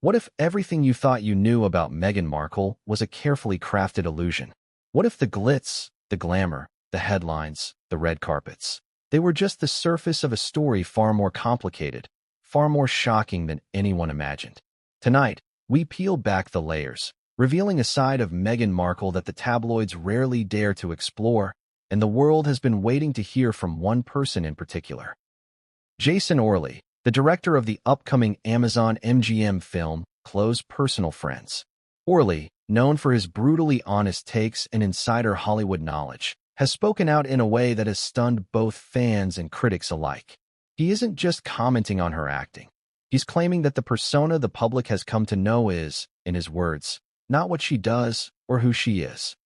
What if everything you thought you knew about Meghan Markle was a carefully crafted illusion? What if the glitz, the glamour, the headlines, the red carpets, they were just the surface of a story far more complicated, far more shocking than anyone imagined? Tonight, we peel back the layers, revealing a side of Meghan Markle that the tabloids rarely dare to explore, and the world has been waiting to hear from one person in particular. Jason Orley, the director of the upcoming Amazon MGM film, Close Personal Friends. Orley, known for his brutally honest takes and insider Hollywood knowledge, has spoken out in a way that has stunned both fans and critics alike. He isn't just commenting on her acting. He's claiming that the persona the public has come to know is, in his words, not what she does or who she is.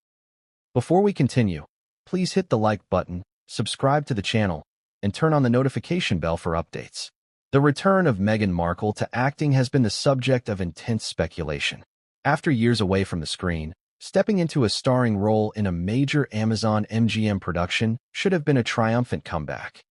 Before we continue, please hit the like button, subscribe to the channel, and turn on the notification bell for updates. The return of Meghan Markle to acting has been the subject of intense speculation. After years away from the screen, stepping into a starring role in a major Amazon MGM production should have been a triumphant comeback.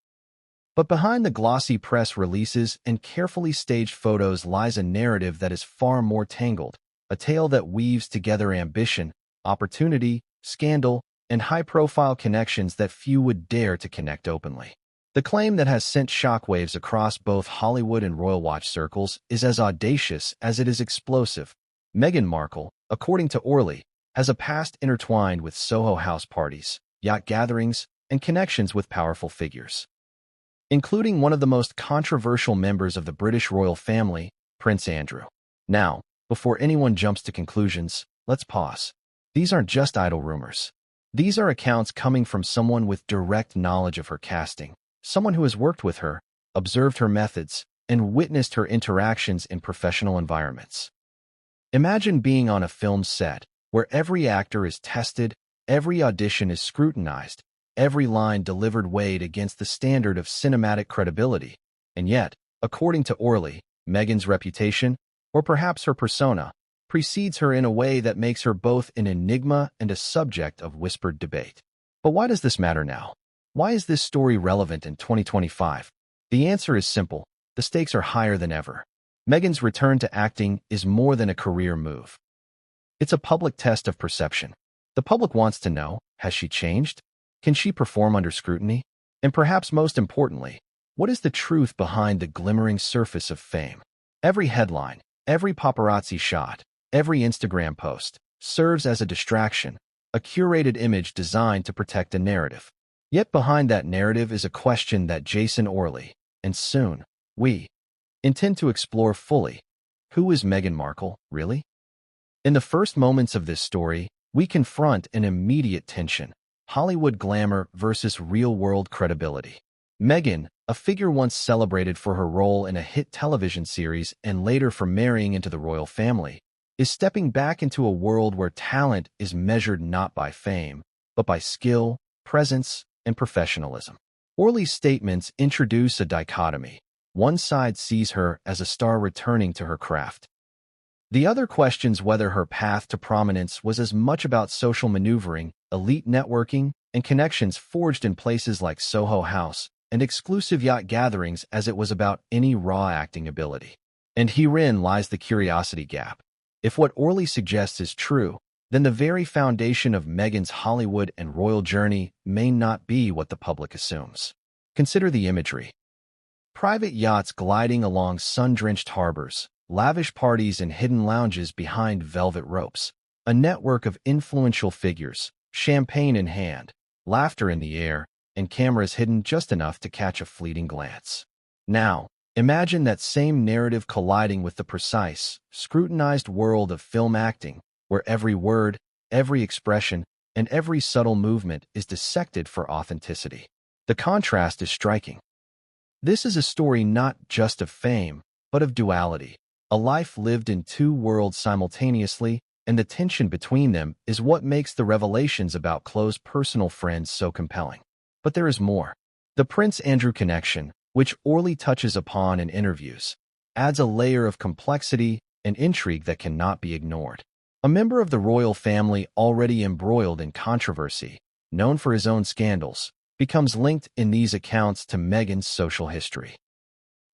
But behind the glossy press releases and carefully staged photos lies a narrative that is far more tangled, a tale that weaves together ambition, opportunity, scandal, and high-profile connections that few would dare to connect openly. The claim that has sent shockwaves across both Hollywood and royal watch circles is as audacious as it is explosive. Meghan Markle, according to Orley, has a past intertwined with Soho House parties, yacht gatherings, and connections with powerful figures, including one of the most controversial members of the British royal family, Prince Andrew. Now, before anyone jumps to conclusions, let's pause. These aren't just idle rumors. These are accounts coming from someone with direct knowledge of her casting, someone who has worked with her, observed her methods, and witnessed her interactions in professional environments. Imagine being on a film set, where every actor is tested, every audition is scrutinized, every line delivered weighed against the standard of cinematic credibility. And yet, according to Orley, Meghan's reputation, or perhaps her persona, precedes her in a way that makes her both an enigma and a subject of whispered debate. But why does this matter now? Why is this story relevant in 2025? The answer is simple. The stakes are higher than ever. Meghan's return to acting is more than a career move. It's a public test of perception. The public wants to know, has she changed? Can she perform under scrutiny? And perhaps most importantly, what is the truth behind the glimmering surface of fame? Every headline, every paparazzi shot, every Instagram post serves as a distraction, a curated image designed to protect a narrative. Yet behind that narrative is a question that Jason Orley, and soon, we, intend to explore fully. Who is Meghan Markle, really? In the first moments of this story, we confront an immediate tension: Hollywood glamour versus real-world credibility. Meghan, a figure once celebrated for her role in a hit television series and later for marrying into the royal family, is stepping back into a world where talent is measured not by fame, but by skill, presence, and professionalism. Orley's statements introduce a dichotomy. One side sees her as a star returning to her craft. The other questions whether her path to prominence was as much about social maneuvering, elite networking, and connections forged in places like Soho House and exclusive yacht gatherings as it was about any raw acting ability. And herein lies the curiosity gap. If what Orley suggests is true, then the very foundation of Meghan's Hollywood and royal journey may not be what the public assumes. Consider the imagery. Private yachts gliding along sun-drenched harbors, lavish parties and hidden lounges behind velvet ropes, a network of influential figures, champagne in hand, laughter in the air, and cameras hidden just enough to catch a fleeting glance. Now, imagine that same narrative colliding with the precise, scrutinized world of film acting, where every word, every expression, and every subtle movement is dissected for authenticity. The contrast is striking. This is a story not just of fame, but of duality, a life lived in two worlds simultaneously, and the tension between them is what makes the revelations about close personal friends so compelling. But there is more. The Prince Andrew connection, which Orley touches upon in interviews, adds a layer of complexity and intrigue that cannot be ignored. A member of the royal family already embroiled in controversy, known for his own scandals, becomes linked in these accounts to Meghan's social history.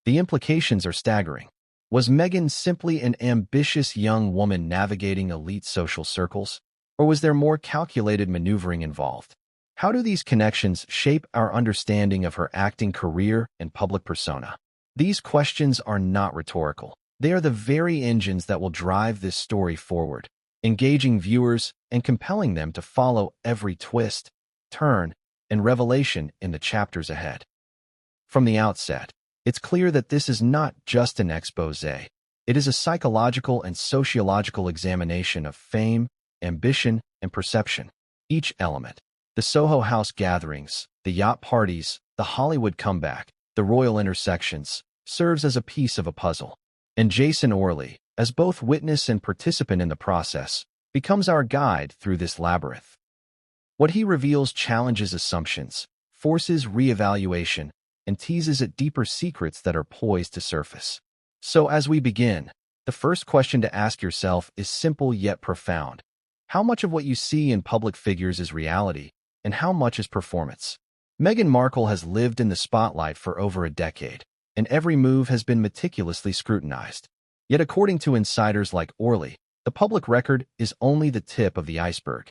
The implications are staggering. Was Meghan simply an ambitious young woman navigating elite social circles? Or was there more calculated maneuvering involved? How do these connections shape our understanding of her acting career and public persona? These questions are not rhetorical. They are the very engines that will drive this story forward, engaging viewers and compelling them to follow every twist, turn, and revelation in the chapters ahead. From the outset, it's clear that this is not just an expose. It is a psychological and sociological examination of fame, ambition, and perception. Each element, the Soho House gatherings, the yacht parties, the Hollywood comeback, the royal intersections, serves as a piece of a puzzle. And Jason Orley, as both witness and participant in the process, becomes our guide through this labyrinth. What he reveals challenges assumptions, forces reevaluation, and teases at deeper secrets that are poised to surface. So as we begin, the first question to ask yourself is simple yet profound. How much of what you see in public figures is reality, and how much is performance? Meghan Markle has lived in the spotlight for over a decade, and every move has been meticulously scrutinized. Yet according to insiders like Orley, the public record is only the tip of the iceberg.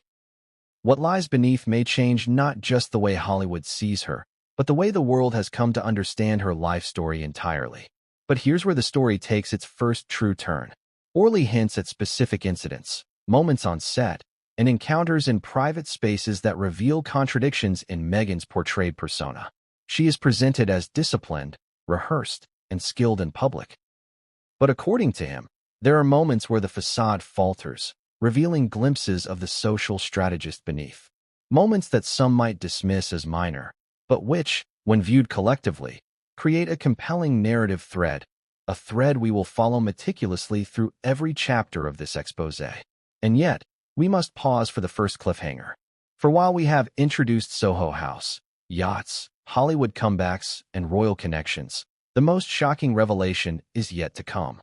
What lies beneath may change not just the way Hollywood sees her, but the way the world has come to understand her life story entirely. But here's where the story takes its first true turn. Orley hints at specific incidents, moments on set, and encounters in private spaces that reveal contradictions in Meghan's portrayed persona. She is presented as disciplined, rehearsed, and skilled in public. But according to him, there are moments where the facade falters, revealing glimpses of the social strategist beneath. Moments that some might dismiss as minor, but which, when viewed collectively, create a compelling narrative thread, a thread we will follow meticulously through every chapter of this expose. And yet, we must pause for the first cliffhanger. For while we have introduced Soho House, yachts, Hollywood comebacks, and royal connections, the most shocking revelation is yet to come.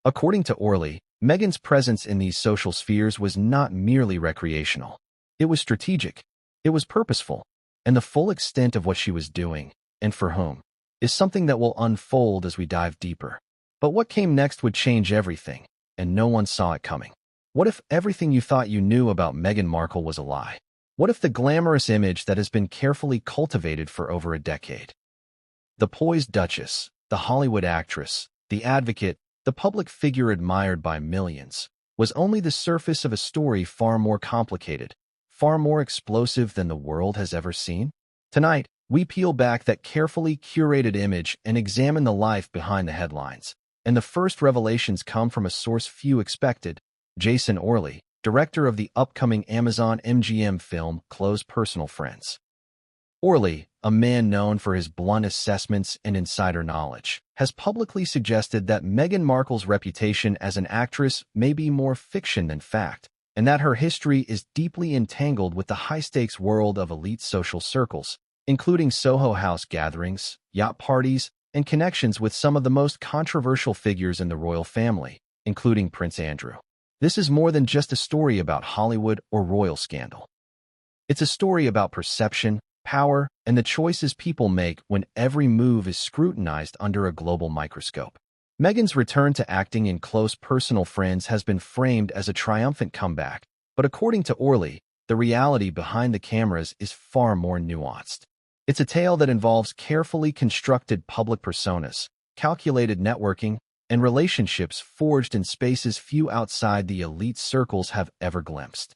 According to Orley, Meghan's presence in these social spheres was not merely recreational. It was strategic, it was purposeful, and the full extent of what she was doing, and for whom, is something that will unfold as we dive deeper. But what came next would change everything, and no one saw it coming. What if everything you thought you knew about Meghan Markle was a lie? What if the glamorous image that has been carefully cultivated for over a decade? The poised duchess, the Hollywood actress, the advocate, the public figure admired by millions, was only the surface of a story far more complicated, far more explosive than the world has ever seen. Tonight, we peel back that carefully curated image and examine the life behind the headlines. And the first revelations come from a source few expected: Jason Orley, director of the upcoming Amazon MGM film Close Personal Friends. Orley, a man known for his blunt assessments and insider knowledge, has publicly suggested that Meghan Markle's reputation as an actress may be more fiction than fact, and that her history is deeply entangled with the high-stakes world of elite social circles, including Soho House gatherings, yacht parties, and connections with some of the most controversial figures in the royal family, including Prince Andrew. This is more than just a story about Hollywood or royal scandal. It's a story about perception, power, and the choices people make when every move is scrutinized under a global microscope. Meghan's return to acting in Close Personal Friends has been framed as a triumphant comeback, but according to Orley, the reality behind the cameras is far more nuanced. It's a tale that involves carefully constructed public personas, calculated networking, and relationships forged in spaces few outside the elite circles have ever glimpsed.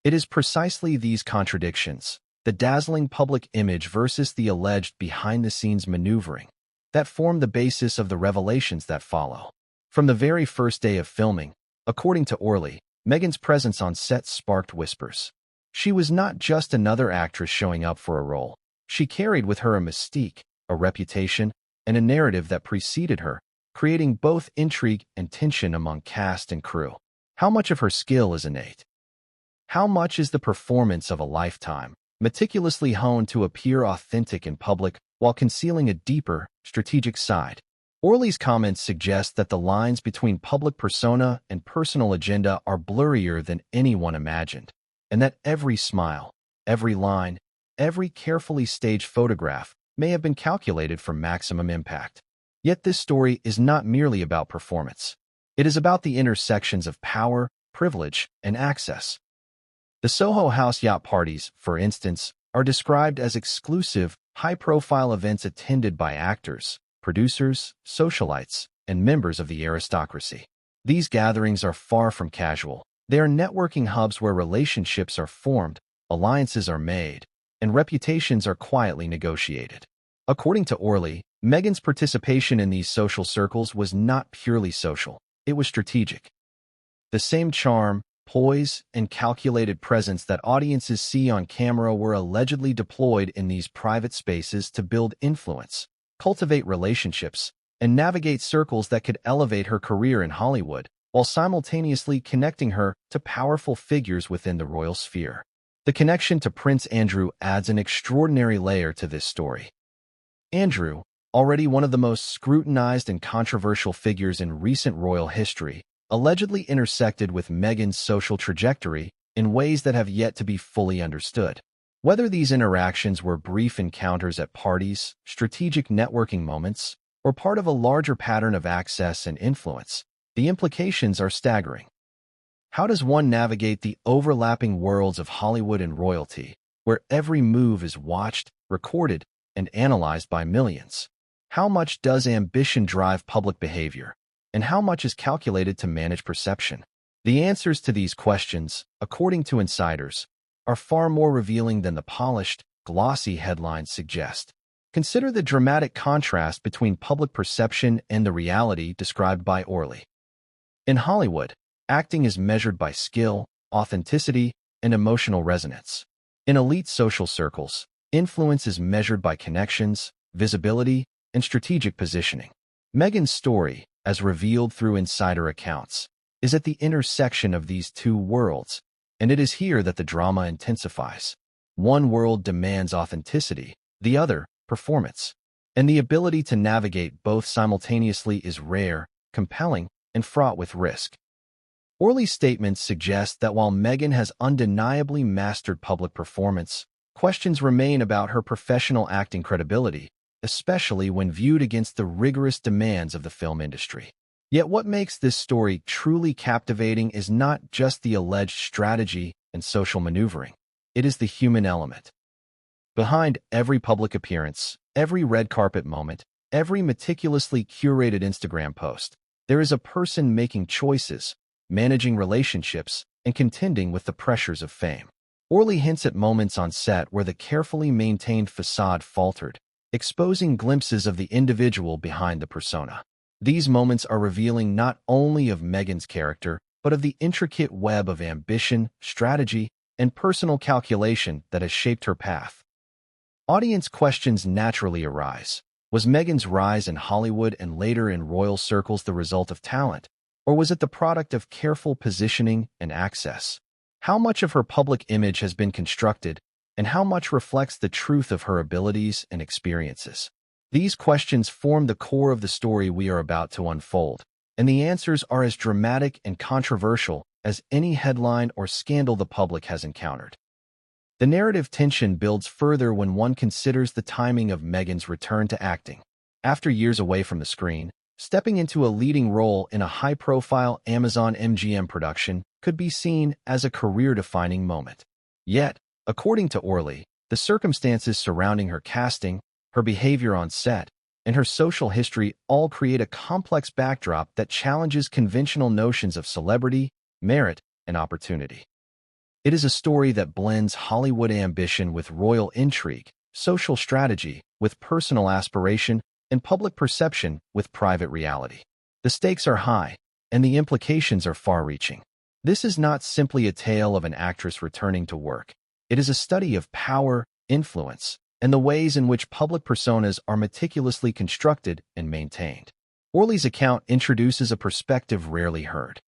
It is precisely these contradictions, the dazzling public image versus the alleged behind-the-scenes maneuvering, that form the basis of the revelations that follow. From the very first day of filming, according to Orley, Meghan's presence on set sparked whispers. She was not just another actress showing up for a role. She carried with her a mystique, a reputation, and a narrative that preceded her, creating both intrigue and tension among cast and crew. How much of her skill is innate? How much is the performance of a lifetime, meticulously honed to appear authentic in public while concealing a deeper, strategic side? Orley's comments suggest that the lines between public persona and personal agenda are blurrier than anyone imagined, and that every smile, every line, every carefully staged photograph may have been calculated for maximum impact. Yet this story is not merely about performance. It is about the intersections of power, privilege, and access. The Soho House yacht parties, for instance, are described as exclusive, high-profile events attended by actors, producers, socialites, and members of the aristocracy. These gatherings are far from casual. They are networking hubs where relationships are formed, alliances are made, and reputations are quietly negotiated. According to Orley, Meghan's participation in these social circles was not purely social. It was strategic. The same charm, poise, and calculated presence that audiences see on camera were allegedly deployed in these private spaces to build influence, cultivate relationships, and navigate circles that could elevate her career in Hollywood, while simultaneously connecting her to powerful figures within the royal sphere. The connection to Prince Andrew adds an extraordinary layer to this story. Andrew, already one of the most scrutinized and controversial figures in recent royal history, allegedly intersected with Meghan's social trajectory in ways that have yet to be fully understood. Whether these interactions were brief encounters at parties, strategic networking moments, or part of a larger pattern of access and influence, the implications are staggering. How does one navigate the overlapping worlds of Hollywood and royalty, where every move is watched, recorded, and analyzed by millions? How much does ambition drive public behavior, and how much is calculated to manage perception? The answers to these questions, according to insiders, are far more revealing than the polished, glossy headlines suggest. Consider the dramatic contrast between public perception and the reality described by Orley. In Hollywood, acting is measured by skill, authenticity, and emotional resonance. In elite social circles, influence is measured by connections, visibility, and strategic positioning. Meghan's story, as revealed through insider accounts, is at the intersection of these two worlds, and it is here that the drama intensifies. One world demands authenticity, the other, performance. And the ability to navigate both simultaneously is rare, compelling, and fraught with risk. Orley's statements suggest that while Meghan has undeniably mastered public performance, questions remain about her professional acting credibility, especially when viewed against the rigorous demands of the film industry. Yet what makes this story truly captivating is not just the alleged strategy and social maneuvering. It is the human element. Behind every public appearance, every red carpet moment, every meticulously curated Instagram post, there is a person making choices, managing relationships, and contending with the pressures of fame. Orley hints at moments on set where the carefully maintained facade faltered, exposing glimpses of the individual behind the persona. These moments are revealing not only of Meghan's character, but of the intricate web of ambition, strategy, and personal calculation that has shaped her path. Audience questions naturally arise. Was Meghan's rise in Hollywood and later in royal circles the result of talent, or was it the product of careful positioning and access? How much of her public image has been constructed, and how much reflects the truth of her abilities and experiences? These questions form the core of the story we are about to unfold, and the answers are as dramatic and controversial as any headline or scandal the public has encountered. The narrative tension builds further when one considers the timing of Meghan's return to acting. After years away from the screen, stepping into a leading role in a high-profile Amazon MGM production could be seen as a career-defining moment. Yet, according to Orley, the circumstances surrounding her casting, her behavior on set, and her social history all create a complex backdrop that challenges conventional notions of celebrity, merit, and opportunity. It is a story that blends Hollywood ambition with royal intrigue, social strategy with personal aspiration, and public perception with private reality. The stakes are high, and the implications are far-reaching. This is not simply a tale of an actress returning to work. It is a study of power, influence, and the ways in which public personas are meticulously constructed and maintained. Orley's account introduces a perspective rarely heard.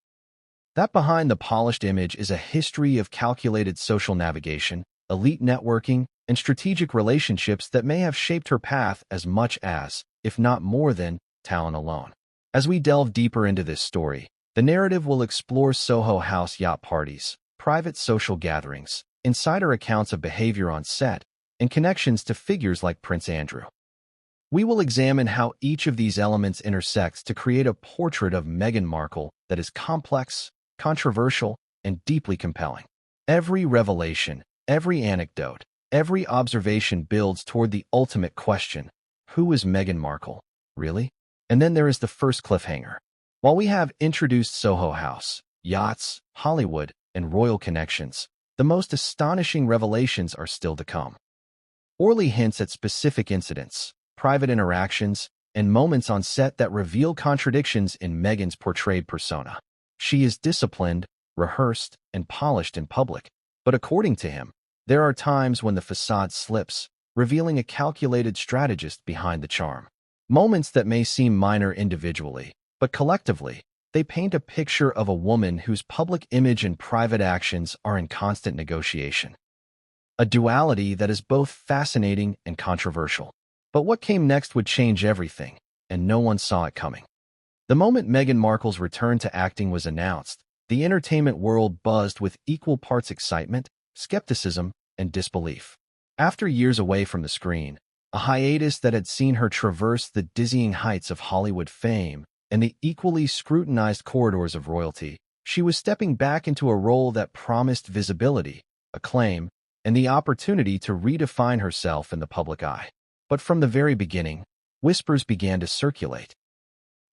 That behind the polished image is a history of calculated social navigation, elite networking, and strategic relationships that may have shaped her path as much as, if not more than, talent alone. As we delve deeper into this story, the narrative will explore Soho House yacht parties, private social gatherings, insider accounts of behavior on set, and connections to figures like Prince Andrew. We will examine how each of these elements intersects to create a portrait of Meghan Markle that is complex, controversial, and deeply compelling. Every revelation, every anecdote, every observation builds toward the ultimate question: who is Meghan Markle, really? And then there is the first cliffhanger. While we have introduced Soho House, yachts, Hollywood, and royal connections, the most astonishing revelations are still to come. Orley hints at specific incidents, private interactions, and moments on set that reveal contradictions in Meghan's portrayed persona. She is disciplined, rehearsed, and polished in public, but according to him, there are times when the facade slips, revealing a calculated strategist behind the charm. Moments that may seem minor individually, but collectively, they paint a picture of a woman whose public image and private actions are in constant negotiation. A duality that is both fascinating and controversial. But what came next would change everything, and no one saw it coming. The moment Meghan Markle's return to acting was announced, the entertainment world buzzed with equal parts excitement, skepticism, and disbelief. After years away from the screen, a hiatus that had seen her traverse the dizzying heights of Hollywood fame and the equally scrutinized corridors of royalty, she was stepping back into a role that promised visibility, acclaim, and the opportunity to redefine herself in the public eye. But from the very beginning, whispers began to circulate.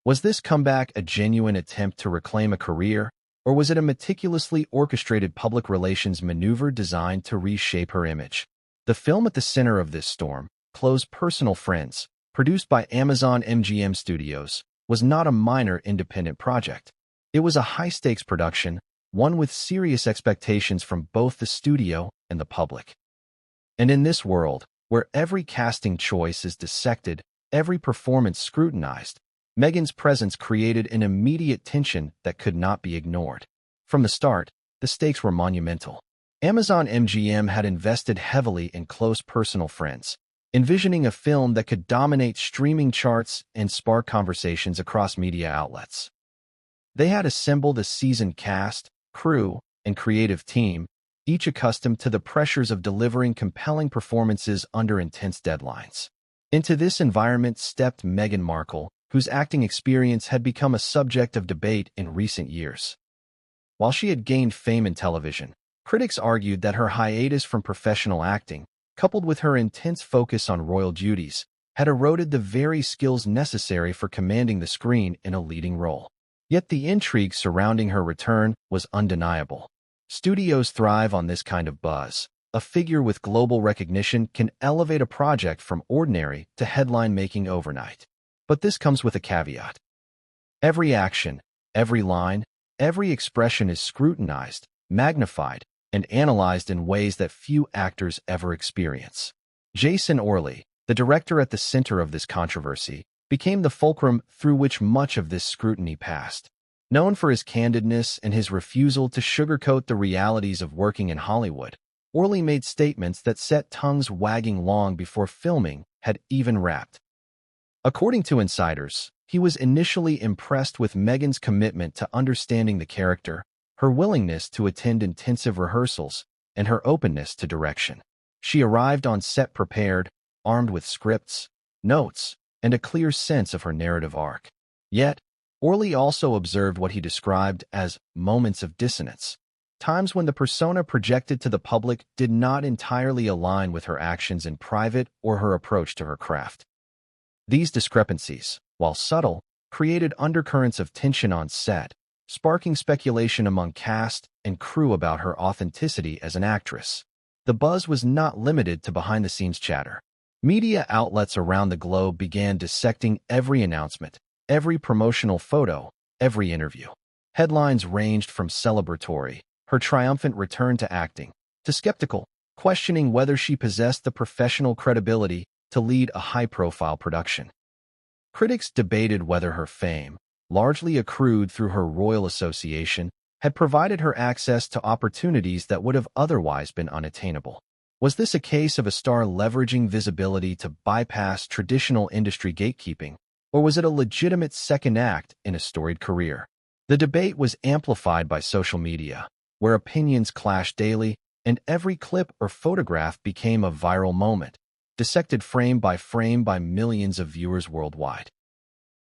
Was this comeback a genuine attempt to reclaim a career, or was it a meticulously orchestrated public relations maneuver designed to reshape her image? The film at the center of this storm, Close Personal Friends, produced by Amazon MGM Studios, was not a minor independent project. It was a high-stakes production, one with serious expectations from both the studio and the public. And in this world, where every casting choice is dissected, every performance scrutinized, Meghan's presence created an immediate tension that could not be ignored. From the start, the stakes were monumental. Amazon MGM had invested heavily in Close Personal Friends, envisioning a film that could dominate streaming charts and spark conversations across media outlets. They had assembled a seasoned cast, crew, and creative team, each accustomed to the pressures of delivering compelling performances under intense deadlines. Into this environment stepped Meghan Markle, whose acting experience had become a subject of debate in recent years. While she had gained fame in television, critics argued that her hiatus from professional acting, coupled with her intense focus on royal duties, had eroded the very skills necessary for commanding the screen in a leading role. Yet the intrigue surrounding her return was undeniable. Studios thrive on this kind of buzz. A figure with global recognition can elevate a project from ordinary to headline-making overnight. But this comes with a caveat. Every action, every line, every expression is scrutinized, magnified, and analyzed in ways that few actors ever experience. Jason Orley, the director at the center of this controversy, became the fulcrum through which much of this scrutiny passed. Known for his candidness and his refusal to sugarcoat the realities of working in Hollywood, Orley made statements that set tongues wagging long before filming had even wrapped. According to insiders, he was initially impressed with Meghan's commitment to understanding the character, her willingness to attend intensive rehearsals, and her openness to direction. She arrived on set prepared, armed with scripts, notes, and a clear sense of her narrative arc. Yet, Orley also observed what he described as moments of dissonance, times when the persona projected to the public did not entirely align with her actions in private or her approach to her craft. These discrepancies, while subtle, created undercurrents of tension on set, sparking speculation among cast and crew about her authenticity as an actress. The buzz was not limited to behind-the-scenes chatter. Media outlets around the globe began dissecting every announcement, every promotional photo, every interview. Headlines ranged from celebratory, her triumphant return to acting, to skeptical, questioning whether she possessed the professional credibility to lead a high-profile production. Critics debated whether her fame, largely accrued through her royal association, had provided her access to opportunities that would have otherwise been unattainable. Was this a case of a star leveraging visibility to bypass traditional industry gatekeeping, or was it a legitimate second act in a storied career? The debate was amplified by social media, where opinions clashed daily, and every clip or photograph became a viral moment, dissected frame by millions of viewers worldwide.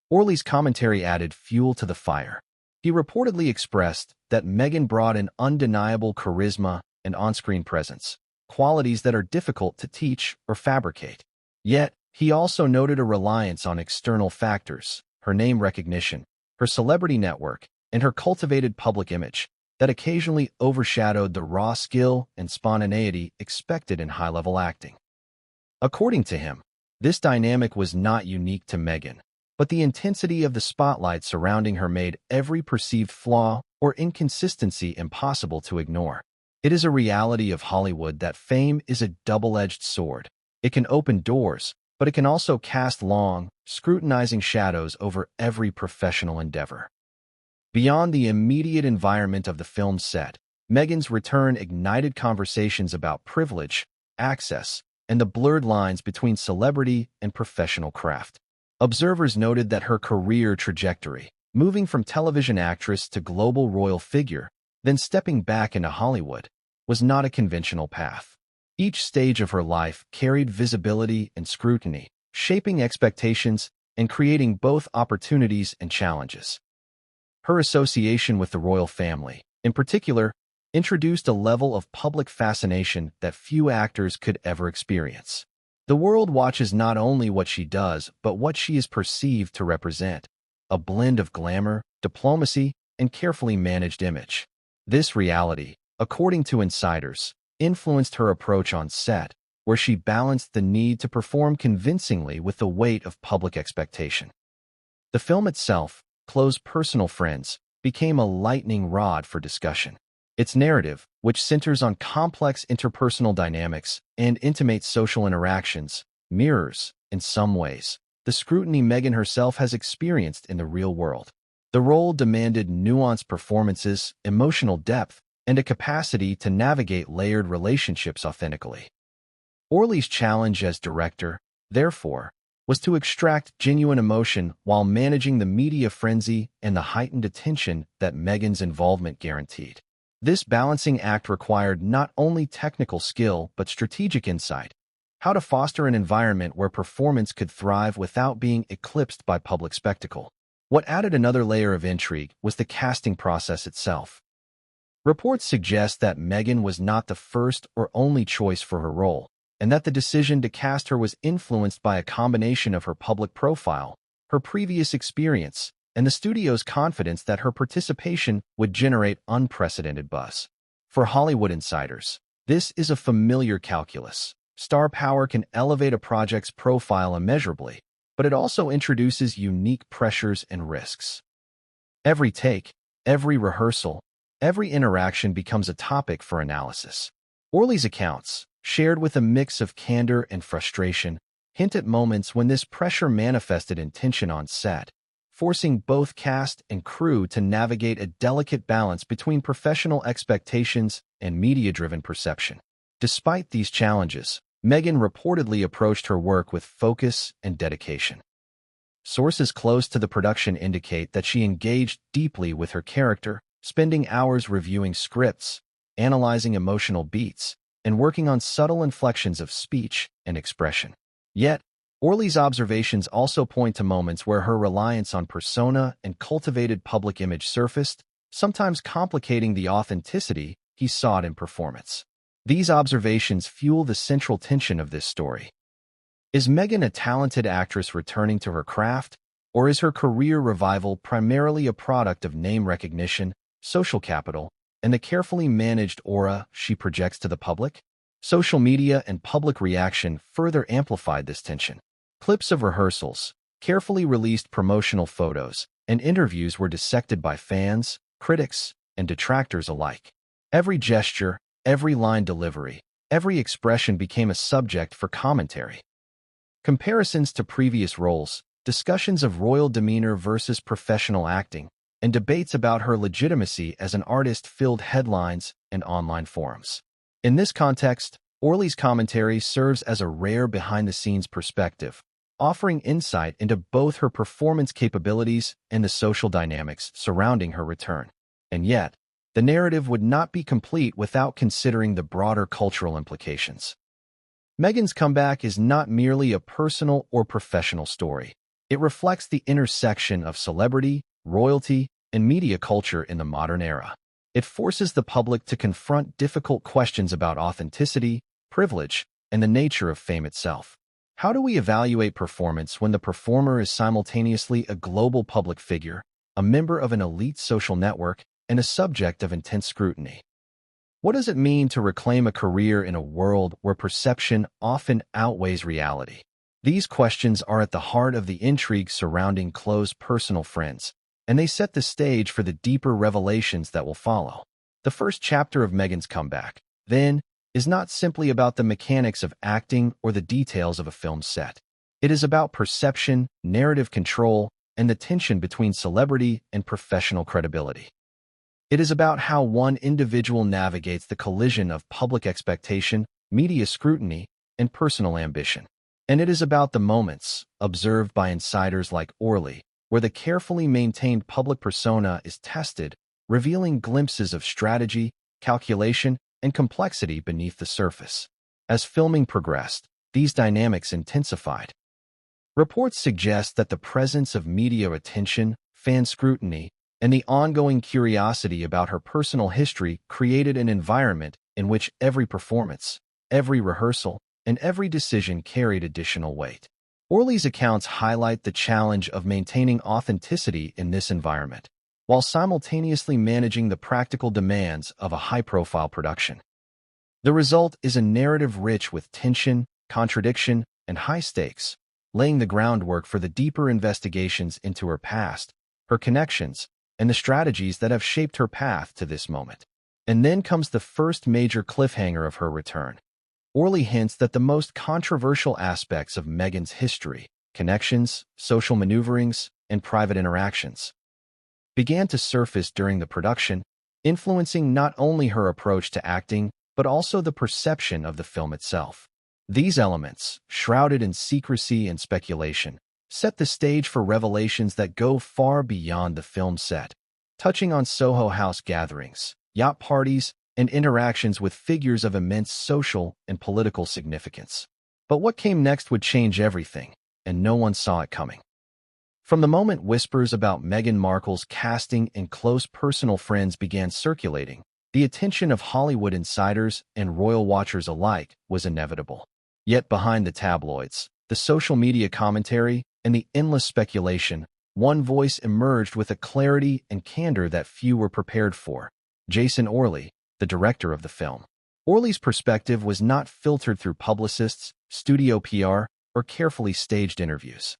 Orley's commentary added fuel to the fire. He reportedly expressed that Meghan brought an undeniable charisma and on-screen presence, qualities that are difficult to teach or fabricate. Yet, he also noted a reliance on external factors, her name recognition, her celebrity network, and her cultivated public image, that occasionally overshadowed the raw skill and spontaneity expected in high-level acting. According to him, this dynamic was not unique to Meghan, but the intensity of the spotlight surrounding her made every perceived flaw or inconsistency impossible to ignore. It is a reality of Hollywood that fame is a double-edged sword. It can open doors, but it can also cast long, scrutinizing shadows over every professional endeavor. Beyond the immediate environment of the film's set, Meghan's return ignited conversations about privilege, access, and the blurred lines between celebrity and professional craft. Observers noted that her career trajectory, moving from television actress to global royal figure, then stepping back into Hollywood, was not a conventional path. Each stage of her life carried visibility and scrutiny, shaping expectations and creating both opportunities and challenges. Her association with the royal family, in particular, introduced a level of public fascination that few actors could ever experience. The world watches not only what she does, but what she is perceived to represent, a blend of glamour, diplomacy, and carefully managed image. This reality, according to insiders, influenced her approach on set, where she balanced the need to perform convincingly with the weight of public expectation. The film itself, close personal friends, became a lightning rod for discussion. Its narrative, which centers on complex interpersonal dynamics and intimate social interactions, mirrors, in some ways, the scrutiny Meghan herself has experienced in the real world. The role demanded nuanced performances, emotional depth, and a capacity to navigate layered relationships authentically. Orley's challenge as director, therefore, was to extract genuine emotion while managing the media frenzy and the heightened attention that Meghan's involvement guaranteed. This balancing act required not only technical skill but strategic insight, how to foster an environment where performance could thrive without being eclipsed by public spectacle. What added another layer of intrigue was the casting process itself. Reports suggest that Meghan was not the first or only choice for her role, and that the decision to cast her was influenced by a combination of her public profile, her previous experience, and the studio's confidence that her participation would generate unprecedented buzz. For Hollywood insiders, this is a familiar calculus. Star power can elevate a project's profile immeasurably, but it also introduces unique pressures and risks. Every take, every rehearsal, every interaction becomes a topic for analysis. Orley's accounts, shared with a mix of candor and frustration, hint at moments when this pressure manifested in tension on set, forcing both cast and crew to navigate a delicate balance between professional expectations and media-driven perception. Despite these challenges, Meghan reportedly approached her work with focus and dedication. Sources close to the production indicate that she engaged deeply with her character, spending hours reviewing scripts, analyzing emotional beats, and working on subtle inflections of speech and expression. Yet, Orley's observations also point to moments where her reliance on persona and cultivated public image surfaced, sometimes complicating the authenticity he sought in performance. These observations fuel the central tension of this story. Is Meghan a talented actress returning to her craft, or is her career revival primarily a product of name recognition, social capital, and the carefully managed aura she projects to the public? Social media and public reaction further amplified this tension. Clips of rehearsals, carefully released promotional photos, and interviews were dissected by fans, critics, and detractors alike. Every gesture, every line delivery, every expression became a subject for commentary. Comparisons to previous roles, discussions of royal demeanor versus professional acting, and debates about her legitimacy as an artist filled headlines and online forums. In this context, Orley's commentary serves as a rare behind-the-scenes perspective, offering insight into both her performance capabilities and the social dynamics surrounding her return. And yet, the narrative would not be complete without considering the broader cultural implications. Meghan's comeback is not merely a personal or professional story. It reflects the intersection of celebrity, royalty, and media culture in the modern era. It forces the public to confront difficult questions about authenticity, privilege, and the nature of fame itself. How do we evaluate performance when the performer is simultaneously a global public figure, a member of an elite social network, and a subject of intense scrutiny? What does it mean to reclaim a career in a world where perception often outweighs reality? These questions are at the heart of the intrigue surrounding close personal friends, and they set the stage for the deeper revelations that will follow. The first chapter of Meghan's comeback, then, is not simply about the mechanics of acting or the details of a film set. It is about perception, narrative control, and the tension between celebrity and professional credibility. It is about how one individual navigates the collision of public expectation, media scrutiny, and personal ambition. And it is about the moments, observed by insiders like Orley, where the carefully maintained public persona is tested, revealing glimpses of strategy, calculation, and complexity beneath the surface. As filming progressed, these dynamics intensified. Reports suggest that the presence of media attention, fan scrutiny, and the ongoing curiosity about her personal history created an environment in which every performance, every rehearsal, and every decision carried additional weight. Orley's accounts highlight the challenge of maintaining authenticity in this environment, while simultaneously managing the practical demands of a high-profile production. The result is a narrative rich with tension, contradiction, and high stakes, laying the groundwork for the deeper investigations into her past, her connections, and the strategies that have shaped her path to this moment. And then comes the first major cliffhanger of her return. Orley hints that the most controversial aspects of Meghan's history, connections, social maneuverings, and private interactions, began to surface during the production, influencing not only her approach to acting, but also the perception of the film itself. These elements, shrouded in secrecy and speculation, set the stage for revelations that go far beyond the film set, touching on Soho House gatherings, yacht parties, and interactions with figures of immense social and political significance. But what came next would change everything, and no one saw it coming. From the moment whispers about Meghan Markle's casting and close personal friends began circulating, the attention of Hollywood insiders and royal watchers alike was inevitable. Yet behind the tabloids, the social media commentary, and the endless speculation, one voice emerged with a clarity and candor that few were prepared for: Jason Orley, the director of the film. Orley's perspective was not filtered through publicists, studio PR, or carefully staged interviews.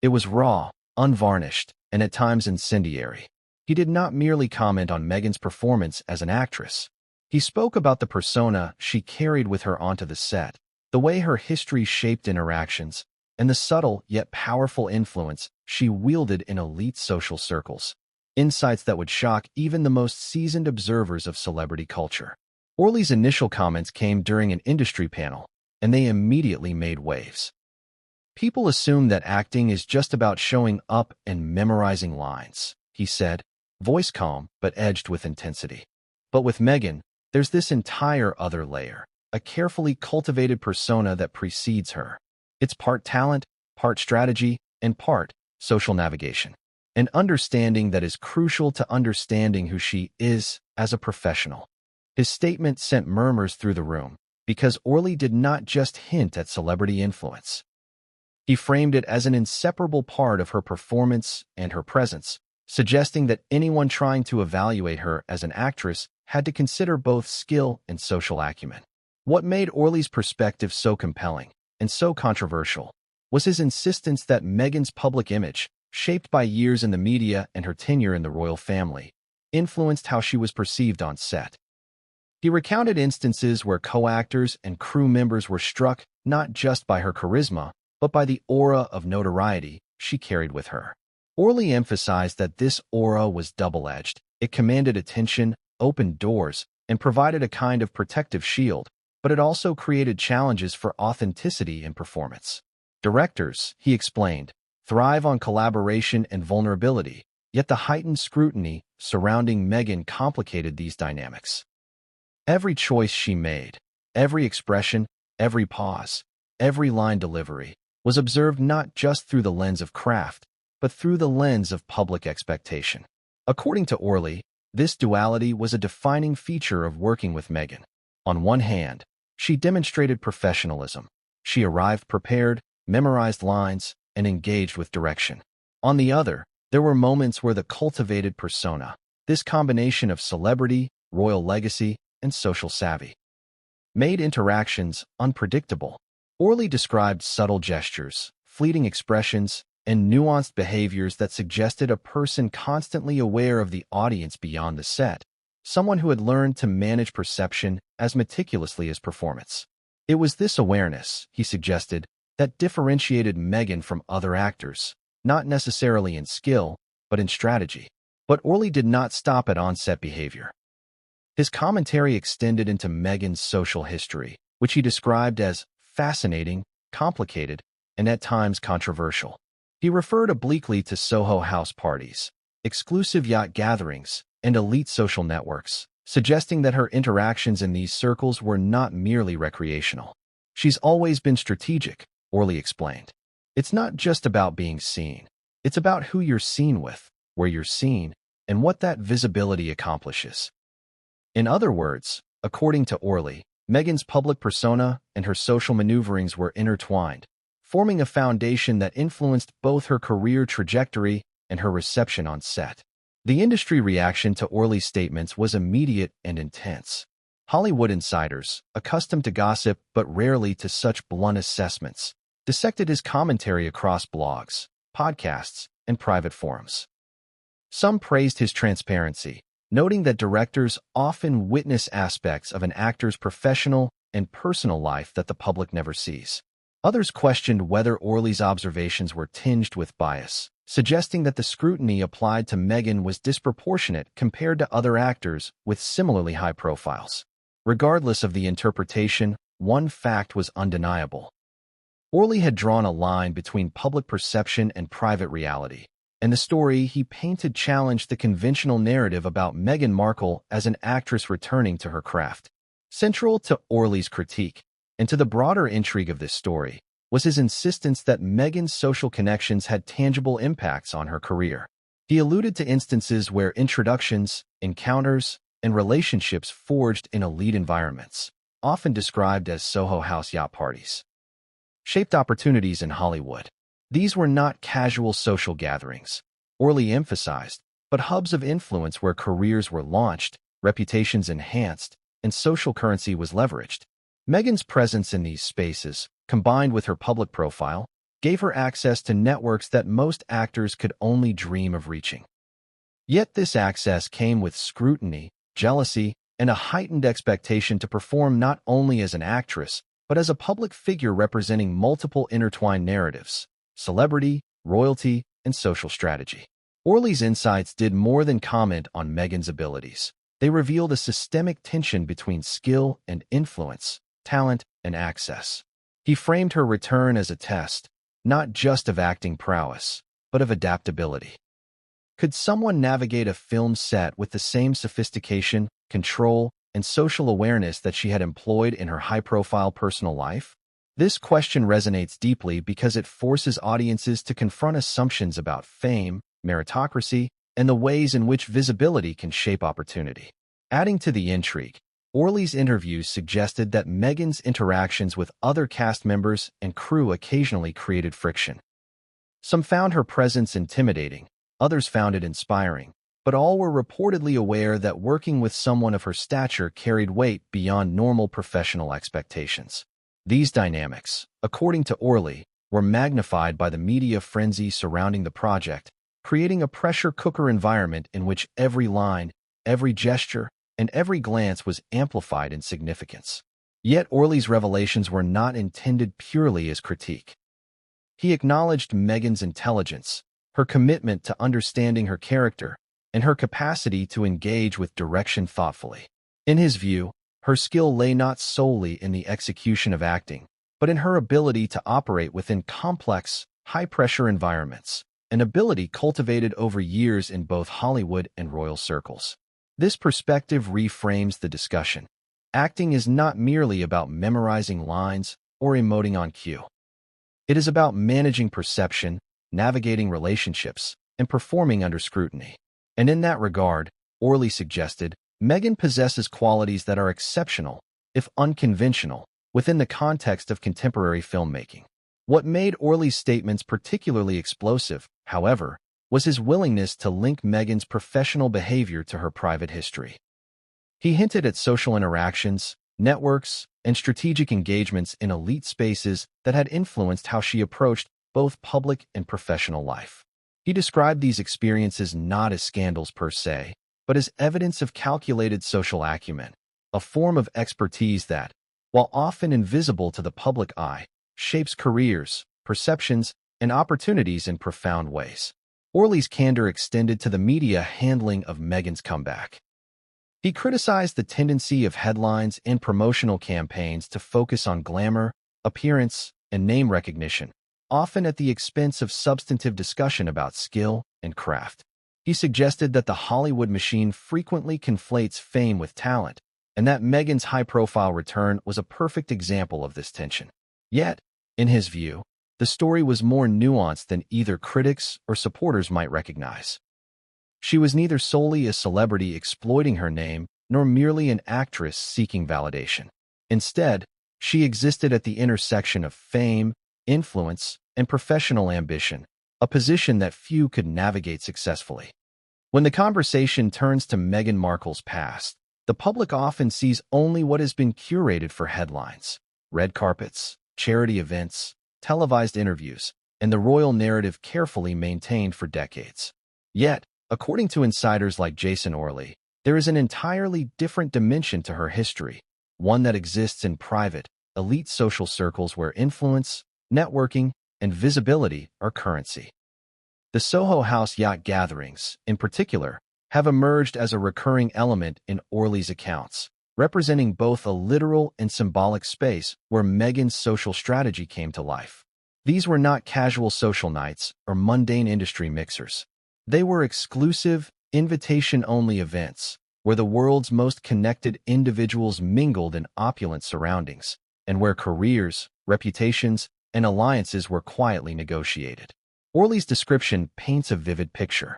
It was raw, unvarnished, and at times incendiary. He did not merely comment on Meghan's performance as an actress. He spoke about the persona she carried with her onto the set, the way her history shaped interactions, and the subtle yet powerful influence she wielded in elite social circles. Insights that would shock even the most seasoned observers of celebrity culture. Orley's initial comments came during an industry panel, and they immediately made waves. People assume that acting is just about showing up and memorizing lines, he said, voice calm but edged with intensity. But with Meghan, there's this entire other layer, a carefully cultivated persona that precedes her. It's part talent, part strategy, and part social navigation. An understanding that is crucial to understanding who she is as a professional. His statement sent murmurs through the room, because Orley did not just hint at celebrity influence. He framed it as an inseparable part of her performance and her presence, suggesting that anyone trying to evaluate her as an actress had to consider both skill and social acumen. What made Orley's perspective so compelling and so controversial was his insistence that Meghan's public image, shaped by years in the media and her tenure in the royal family, influenced how she was perceived on set. He recounted instances where co-actors and crew members were struck not just by her charisma, but by the aura of notoriety she carried with her. Orley emphasized that this aura was double-edged. It commanded attention, opened doors, and provided a kind of protective shield, but it also created challenges for authenticity in performance. Directors, he explained, thrive on collaboration and vulnerability, yet the heightened scrutiny surrounding Meghan complicated these dynamics. Every choice she made, every expression, every pause, every line delivery, was observed not just through the lens of craft, but through the lens of public expectation. According to Orley, this duality was a defining feature of working with Meghan. On one hand, she demonstrated professionalism. She arrived prepared, memorized lines, and engaged with direction. On the other, there were moments where the cultivated persona, this combination of celebrity, royal legacy, and social savvy, made interactions unpredictable. Orley described subtle gestures, fleeting expressions, and nuanced behaviors that suggested a person constantly aware of the audience beyond the set, someone who had learned to manage perception as meticulously as performance. It was this awareness, he suggested, that differentiated Meghan from other actors, not necessarily in skill, but in strategy. But Orley did not stop at on-set behavior. His commentary extended into Meghan's social history, which he described as fascinating, complicated, and at times controversial. He referred obliquely to Soho House parties, exclusive yacht gatherings, and elite social networks, suggesting that her interactions in these circles were not merely recreational. She's always been strategic, Orley explained. It's not just about being seen. It's about who you're seen with, where you're seen, and what that visibility accomplishes. In other words, according to Orley, Meghan's public persona and her social maneuverings were intertwined, forming a foundation that influenced both her career trajectory and her reception on set. The industry reaction to Orley's statements was immediate and intense. Hollywood insiders, accustomed to gossip but rarely to such blunt assessments, dissected his commentary across blogs, podcasts, and private forums. Some praised his transparency, noting that directors often witness aspects of an actor's professional and personal life that the public never sees. Others questioned whether Orley's observations were tinged with bias, suggesting that the scrutiny applied to Meghan was disproportionate compared to other actors with similarly high profiles. Regardless of the interpretation, one fact was undeniable. Orley had drawn a line between public perception and private reality, and the story he painted challenged the conventional narrative about Meghan Markle as an actress returning to her craft. Central to Orley's critique, and to the broader intrigue of this story, was his insistence that Meghan's social connections had tangible impacts on her career. He alluded to instances where introductions, encounters, and relationships forged in elite environments, often described as Soho House yacht parties, shaped opportunities in Hollywood. These were not casual social gatherings, Orley emphasized, but hubs of influence where careers were launched, reputations enhanced, and social currency was leveraged. Meghan's presence in these spaces, combined with her public profile, gave her access to networks that most actors could only dream of reaching. Yet this access came with scrutiny, jealousy, and a heightened expectation to perform not only as an actress, but as a public figure representing multiple intertwined narratives: celebrity, royalty, and social strategy. Orley's insights did more than comment on Meghan's abilities. They revealed a systemic tension between skill and influence, talent and access. He framed her return as a test, not just of acting prowess, but of adaptability. Could someone navigate a film set with the same sophistication, control, and social awareness that she had employed in her high-profile personal life? This question resonates deeply because it forces audiences to confront assumptions about fame, meritocracy, and the ways in which visibility can shape opportunity. Adding to the intrigue, Orley's interviews suggested that Meghan's interactions with other cast members and crew occasionally created friction. Some found her presence intimidating, others found it inspiring, but all were reportedly aware that working with someone of her stature carried weight beyond normal professional expectations. These dynamics, according to Orley, were magnified by the media frenzy surrounding the project, creating a pressure cooker environment in which every line, every gesture, and every glance was amplified in significance. Yet Orley's revelations were not intended purely as critique. He acknowledged Meghan's intelligence, her commitment to understanding her character, and her capacity to engage with direction thoughtfully. In his view, her skill lay not solely in the execution of acting, but in her ability to operate within complex, high-pressure environments, an ability cultivated over years in both Hollywood and royal circles. This perspective reframes the discussion. acting is not merely about memorizing lines or emoting on cue. It is about managing perception, navigating relationships, and performing under scrutiny. And in that regard, Orley suggested, Meghan possesses qualities that are exceptional, if unconventional, within the context of contemporary filmmaking. What made Orley's statements particularly explosive, however, was his willingness to link Meghan's professional behavior to her private history. He hinted at social interactions, networks, and strategic engagements in elite spaces that had influenced how she approached both public and professional life. He described these experiences not as scandals per se, but as evidence of calculated social acumen, a form of expertise that, while often invisible to the public eye, shapes careers, perceptions, and opportunities in profound ways. Orley's candor extended to the media handling of Meghan's comeback. He criticized the tendency of headlines and promotional campaigns to focus on glamour, appearance, and name recognition, often at the expense of substantive discussion about skill and craft. He suggested that the Hollywood machine frequently conflates fame with talent, and that Meghan's high-profile return was a perfect example of this tension. Yet, in his view, the story was more nuanced than either critics or supporters might recognize. She was neither solely a celebrity exploiting her name nor merely an actress seeking validation. Instead, she existed at the intersection of fame, influence, and professional ambition, a position that few could navigate successfully. When the conversation turns to Meghan Markle's past, the public often sees only what has been curated for headlines: red carpets, charity events, televised interviews, and the royal narrative carefully maintained for decades. Yet, according to insiders like Jason Orley, there is an entirely different dimension to her history, one that exists in private, elite social circles where influence, networking, and visibility are currency. The Soho House Yacht gatherings, in particular, have emerged as a recurring element in Orley's accounts, representing both a literal and symbolic space where Meghan's social strategy came to life. These were not casual social nights or mundane industry mixers. They were exclusive, invitation-only events where the world's most connected individuals mingled in opulent surroundings, and where careers, reputations, and alliances were quietly negotiated. Orley's description paints a vivid picture.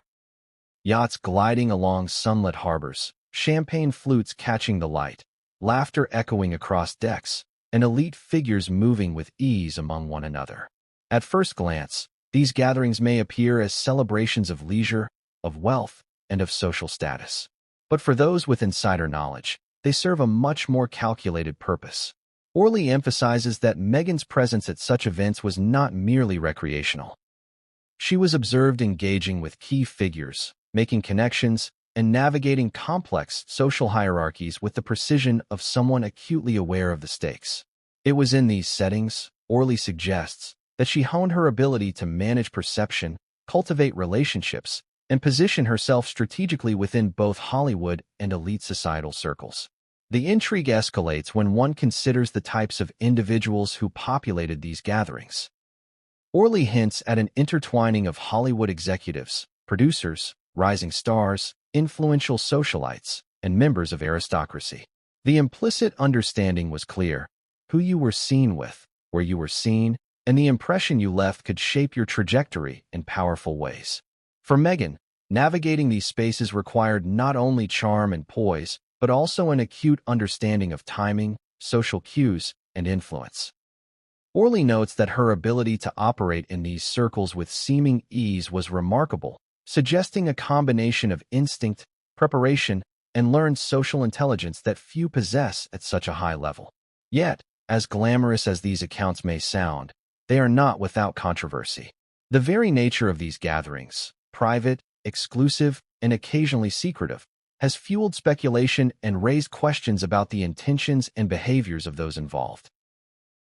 Yachts gliding along sunlit harbors, champagne flutes catching the light, laughter echoing across decks, and elite figures moving with ease among one another. At first glance, these gatherings may appear as celebrations of leisure, of wealth, and of social status. But for those with insider knowledge, they serve a much more calculated purpose. Orley emphasizes that Meghan's presence at such events was not merely recreational. She was observed engaging with key figures, making connections, and navigating complex social hierarchies with the precision of someone acutely aware of the stakes. It was in these settings, Orley suggests, that she honed her ability to manage perception, cultivate relationships, and position herself strategically within both Hollywood and elite societal circles. The intrigue escalates when one considers the types of individuals who populated these gatherings. Orley hints at an intertwining of Hollywood executives, producers, rising stars, influential socialites, and members of aristocracy. The implicit understanding was clear: who you were seen with, where you were seen, and the impression you left could shape your trajectory in powerful ways. For Meghan, navigating these spaces required not only charm and poise, but also an acute understanding of timing, social cues, and influence. Orley notes that her ability to operate in these circles with seeming ease was remarkable, suggesting a combination of instinct, preparation, and learned social intelligence that few possess at such a high level. Yet, as glamorous as these accounts may sound, they are not without controversy. The very nature of these gatherings, private, exclusive, and occasionally secretive, has fueled speculation and raised questions about the intentions and behaviors of those involved.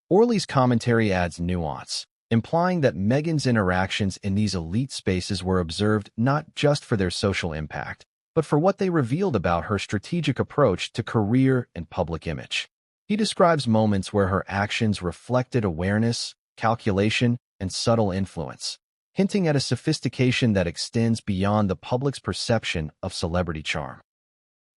Orley's commentary adds nuance, implying that Meghan's interactions in these elite spaces were observed not just for their social impact, but for what they revealed about her strategic approach to career and public image. He describes moments where her actions reflected awareness, calculation, and subtle influence, hinting at a sophistication that extends beyond the public's perception of celebrity charm.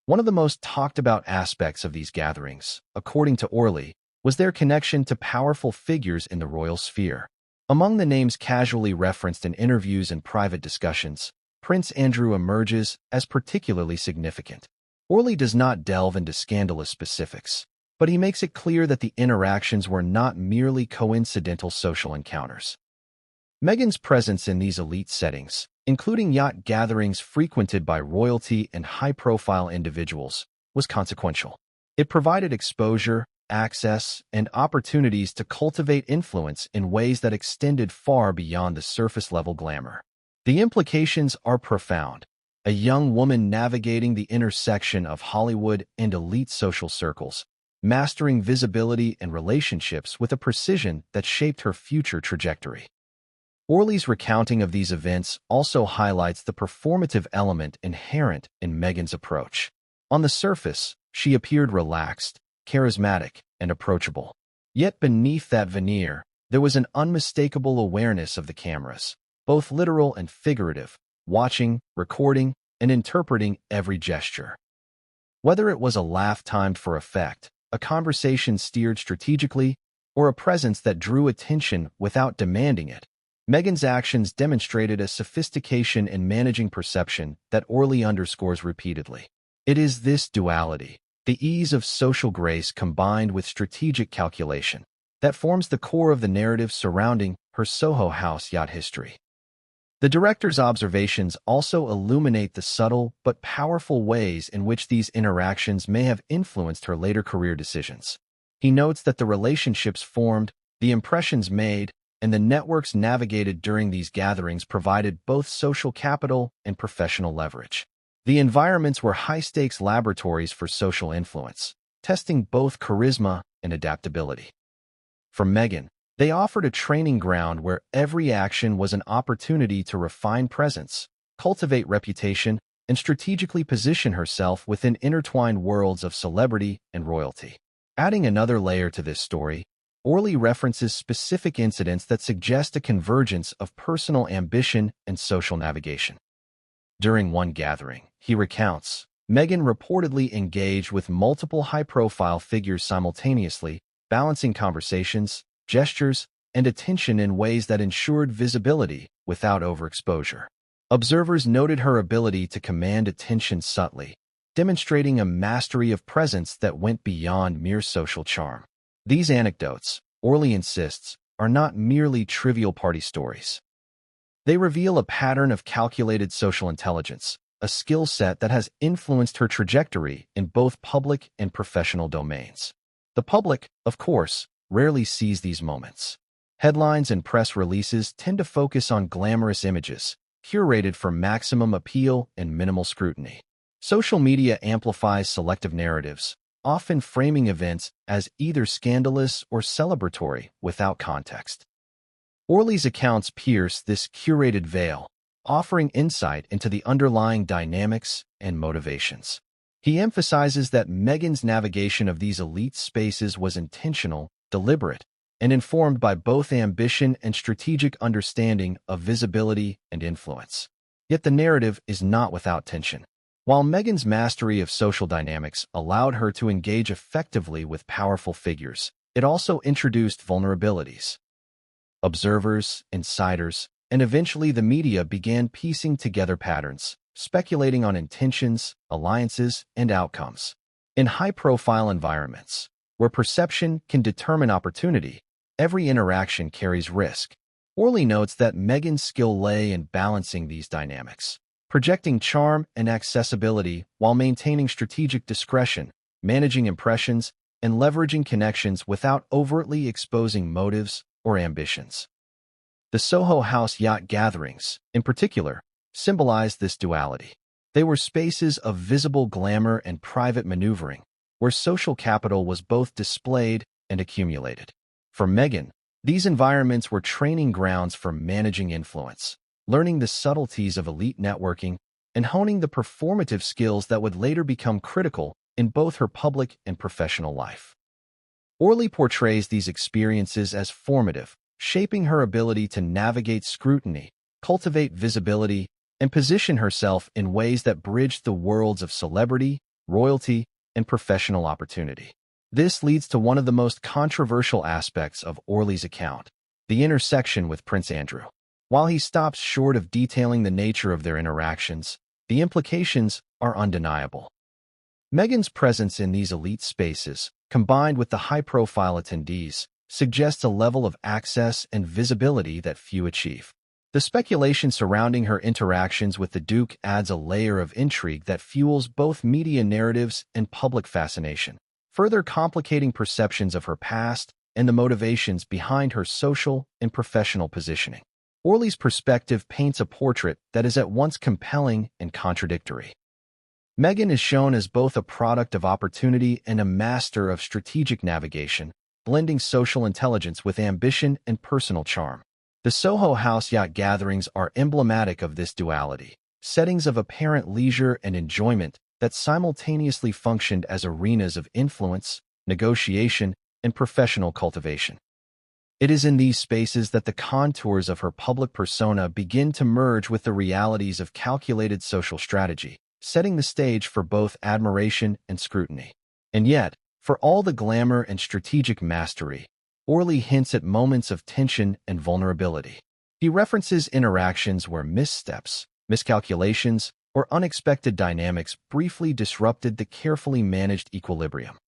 One of the most talked about aspects of these gatherings, according to Orley, was their connection to powerful figures in the royal sphere. Among the names casually referenced in interviews and private discussions, Prince Andrew emerges as particularly significant. Orley does not delve into scandalous specifics, but he makes it clear that the interactions were not merely coincidental social encounters. Meghan's presence in these elite settings, including yacht gatherings frequented by royalty and high-profile individuals, was consequential. It provided exposure, access, and opportunities to cultivate influence in ways that extended far beyond the surface-level glamour. The implications are profound. A young woman navigating the intersection of Hollywood and elite social circles, mastering visibility and relationships with a precision that shaped her future trajectory. Orley's recounting of these events also highlights the performative element inherent in Meghan's approach. On the surface, she appeared relaxed, charismatic, and approachable. Yet beneath that veneer, there was an unmistakable awareness of the cameras, both literal and figurative, watching, recording, and interpreting every gesture. Whether it was a laugh timed for effect, a conversation steered strategically, or a presence that drew attention without demanding it, Meghan's actions demonstrated a sophistication in managing perception that Orley underscores repeatedly. It is this duality, the ease of social grace combined with strategic calculation, that forms the core of the narrative surrounding her Soho House yacht history. The director's observations also illuminate the subtle but powerful ways in which these interactions may have influenced her later career decisions. He notes that the relationships formed, the impressions made, and the networks navigated during these gatherings provided both social capital and professional leverage. The environments were high-stakes laboratories for social influence, testing both charisma and adaptability. For Meghan, they offered a training ground where every action was an opportunity to refine presence, cultivate reputation, and strategically position herself within intertwined worlds of celebrity and royalty. Adding another layer to this story, Orley references specific incidents that suggest a convergence of personal ambition and social navigation. During one gathering, he recounts, Meghan reportedly engaged with multiple high-profile figures simultaneously, balancing conversations, gestures, and attention in ways that ensured visibility without overexposure. Observers noted her ability to command attention subtly, demonstrating a mastery of presence that went beyond mere social charm. These anecdotes, Orley insists, are not merely trivial party stories. They reveal a pattern of calculated social intelligence, a skill set that has influenced her trajectory in both public and professional domains. The public, of course, rarely sees these moments. Headlines and press releases tend to focus on glamorous images, curated for maximum appeal and minimal scrutiny. Social media amplifies selective narratives, often framing events as either scandalous or celebratory without context. Orley's accounts pierce this curated veil, offering insight into the underlying dynamics and motivations. He emphasizes that Meghan's navigation of these elite spaces was intentional, deliberate, and informed by both ambition and strategic understanding of visibility and influence. Yet the narrative is not without tension. While Meghan's mastery of social dynamics allowed her to engage effectively with powerful figures, it also introduced vulnerabilities. Observers, insiders, and eventually the media began piecing together patterns, speculating on intentions, alliances, and outcomes. In high-profile environments, where perception can determine opportunity, every interaction carries risk. Orley notes that Meghan's skill lay in balancing these dynamics, projecting charm and accessibility while maintaining strategic discretion, managing impressions, and leveraging connections without overtly exposing motives or ambitions. The Soho House Yacht gatherings, in particular, symbolized this duality. They were spaces of visible glamour and private maneuvering, where social capital was both displayed and accumulated. For Meghan, these environments were training grounds for managing influence, learning the subtleties of elite networking, and honing the performative skills that would later become critical in both her public and professional life. Orley portrays these experiences as formative, shaping her ability to navigate scrutiny, cultivate visibility, and position herself in ways that bridged the worlds of celebrity royalty, and professional opportunity. This leads to one of the most controversial aspects of Orley's account, the intersection with Prince Andrew. While he stops short of detailing the nature of their interactions, the implications are undeniable. Meghan's presence in these elite spaces, combined with the high-profile attendees, suggests a level of access and visibility that few achieve. The speculation surrounding her interactions with the Duke adds a layer of intrigue that fuels both media narratives and public fascination, further complicating perceptions of her past and the motivations behind her social and professional positioning. Orley's perspective paints a portrait that is at once compelling and contradictory. Meghan is shown as both a product of opportunity and a master of strategic navigation, blending social intelligence with ambition and personal charm. The Soho House Yacht gatherings are emblematic of this duality, settings of apparent leisure and enjoyment that simultaneously functioned as arenas of influence, negotiation, and professional cultivation. It is in these spaces that the contours of her public persona begin to merge with the realities of calculated social strategy, setting the stage for both admiration and scrutiny. And yet, for all the glamour and strategic mastery, Orley hints at moments of tension and vulnerability. He references interactions where missteps, miscalculations, or unexpected dynamics briefly disrupted the carefully managed equilibrium.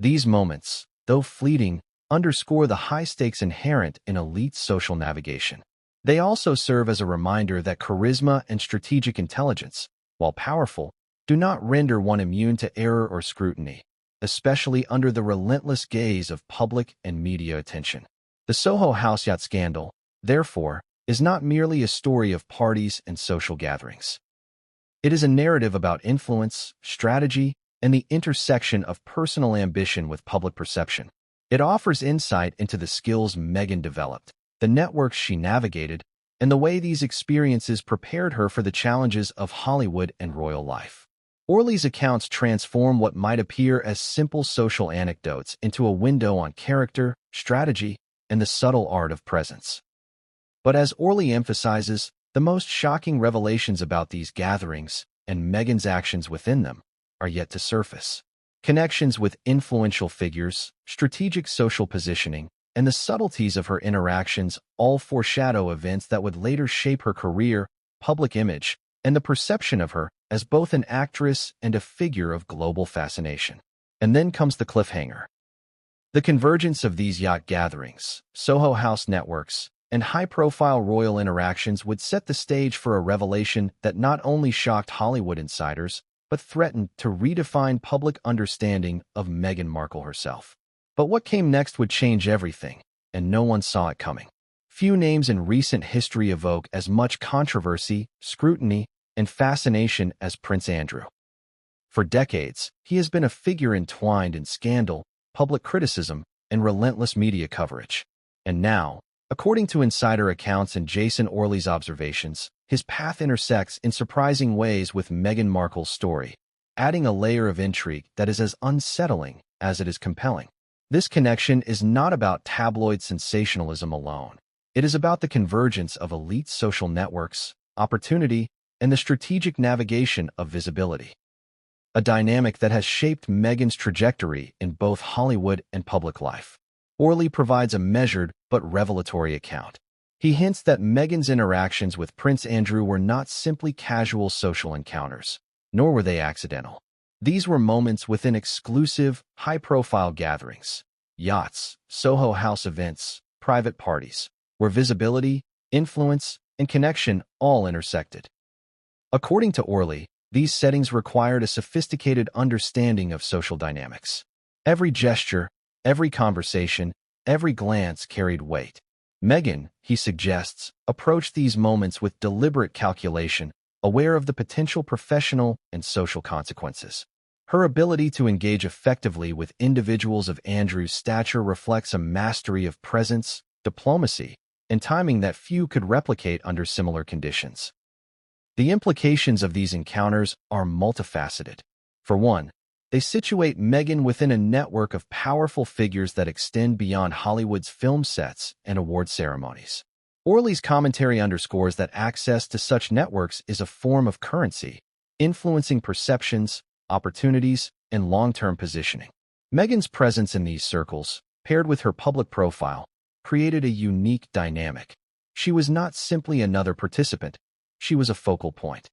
These moments, though fleeting, underscore the high stakes inherent in elite social navigation. They also serve as a reminder that charisma and strategic intelligence, while powerful, do not render one immune to error or scrutiny, especially under the relentless gaze of public and media attention. The Soho House Yacht scandal, therefore, is not merely a story of parties and social gatherings. It is a narrative about influence, strategy, and the intersection of personal ambition with public perception. It offers insight into the skills Meghan developed, the networks she navigated, and the way these experiences prepared her for the challenges of Hollywood and royal life. Orley's accounts transform what might appear as simple social anecdotes into a window on character, strategy, and the subtle art of presence. But as Orley emphasizes, the most shocking revelations about these gatherings, and Meghan's actions within them, are yet to surface. Connections with influential figures, strategic social positioning, and the subtleties of her interactions all foreshadow events that would later shape her career, public image, and the perception of her as both an actress and a figure of global fascination. And then comes the cliffhanger. The convergence of these yacht gatherings, Soho House networks, and high-profile royal interactions would set the stage for a revelation that not only shocked Hollywood insiders, but threatened to redefine public understanding of Meghan Markle herself. But what came next would change everything, and no one saw it coming. Few names in recent history evoke as much controversy, scrutiny, and fascination as Prince Andrew. For decades, he has been a figure entwined in scandal, public criticism, and relentless media coverage. And now, according to insider accounts and Jason Orley's observations, his path intersects in surprising ways with Meghan Markle's story, adding a layer of intrigue that is as unsettling as it is compelling. This connection is not about tabloid sensationalism alone. It is about the convergence of elite social networks, opportunity, and the strategic navigation of visibility. A dynamic that has shaped Meghan's trajectory in both Hollywood and public life. Orley provides a measured but revelatory account. He hints that Meghan's interactions with Prince Andrew were not simply casual social encounters, nor were they accidental. These were moments within exclusive, high-profile gatherings, yachts, Soho House events, private parties, where visibility, influence, and connection all intersected. According to Orley, these settings required a sophisticated understanding of social dynamics. Every gesture, every conversation, every glance carried weight. Meghan, he suggests, approached these moments with deliberate calculation, aware of the potential professional and social consequences. Her ability to engage effectively with individuals of Andrew's stature reflects a mastery of presence, diplomacy, and timing that few could replicate under similar conditions. The implications of these encounters are multifaceted. For one, they situate Meghan within a network of powerful figures that extend beyond Hollywood's film sets and award ceremonies. Orley's commentary underscores that access to such networks is a form of currency, influencing perceptions, opportunities, and long-term positioning. Meghan's presence in these circles, paired with her public profile, created a unique dynamic. She was not simply another participant, she was a focal point.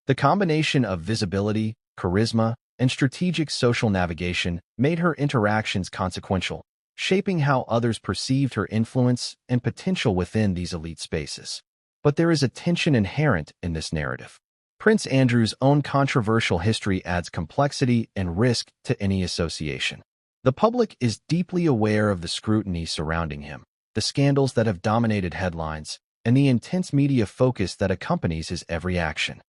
The combination of visibility, charisma, and strategic social navigation made her interactions consequential, shaping how others perceived her influence and potential within these elite spaces. But there is a tension inherent in this narrative. Prince Andrew's own controversial history adds complexity and risk to any association. The public is deeply aware of the scrutiny surrounding him, the scandals that have dominated headlines, and the intense media focus that accompanies his every action.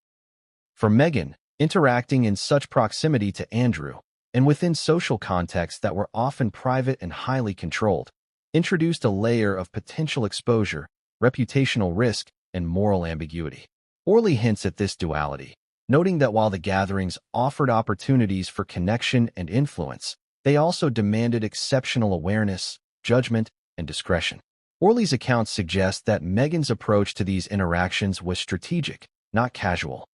For Meghan, interacting in such proximity to Andrew, and within social contexts that were often private and highly controlled, introduced a layer of potential exposure, reputational risk, and moral ambiguity. Orley hints at this duality, noting that while the gatherings offered opportunities for connection and influence, they also demanded exceptional awareness, judgment, and discretion. Orley's accounts suggest that Meghan's approach to these interactions was strategic, not casual.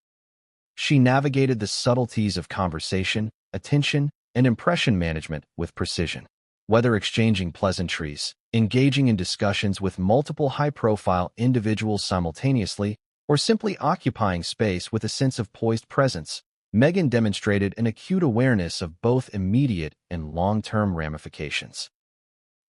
She navigated the subtleties of conversation, attention, and impression management with precision. Whether exchanging pleasantries, engaging in discussions with multiple high-profile individuals simultaneously, or simply occupying space with a sense of poised presence, Meghan demonstrated an acute awareness of both immediate and long-term ramifications.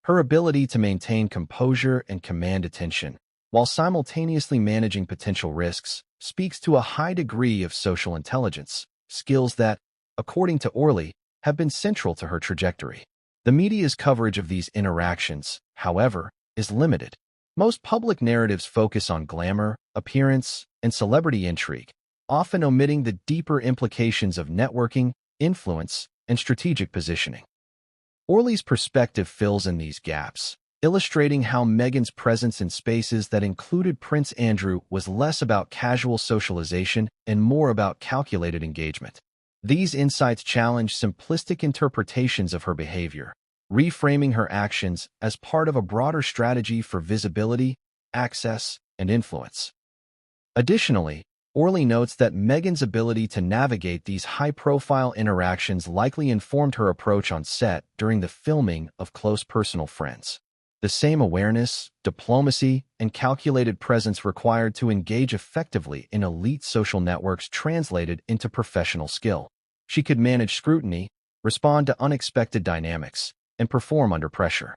Her ability to maintain composure and command attention, while simultaneously managing potential risks, speaks to a high degree of social intelligence, skills that, according to Orley, have been central to her trajectory. The media's coverage of these interactions, however, is limited. Most public narratives focus on glamour, appearance, and celebrity intrigue, often omitting the deeper implications of networking, influence, and strategic positioning. Orley's perspective fills in these gaps, illustrating how Meghan's presence in spaces that included Prince Andrew was less about casual socialization and more about calculated engagement. These insights challenge simplistic interpretations of her behavior, reframing her actions as part of a broader strategy for visibility, access, and influence. Additionally, Orley notes that Meghan's ability to navigate these high-profile interactions likely informed her approach on set during the filming of Close Personal Friends. The same awareness, diplomacy, and calculated presence required to engage effectively in elite social networks translated into professional skill. She could manage scrutiny, respond to unexpected dynamics, and perform under pressure.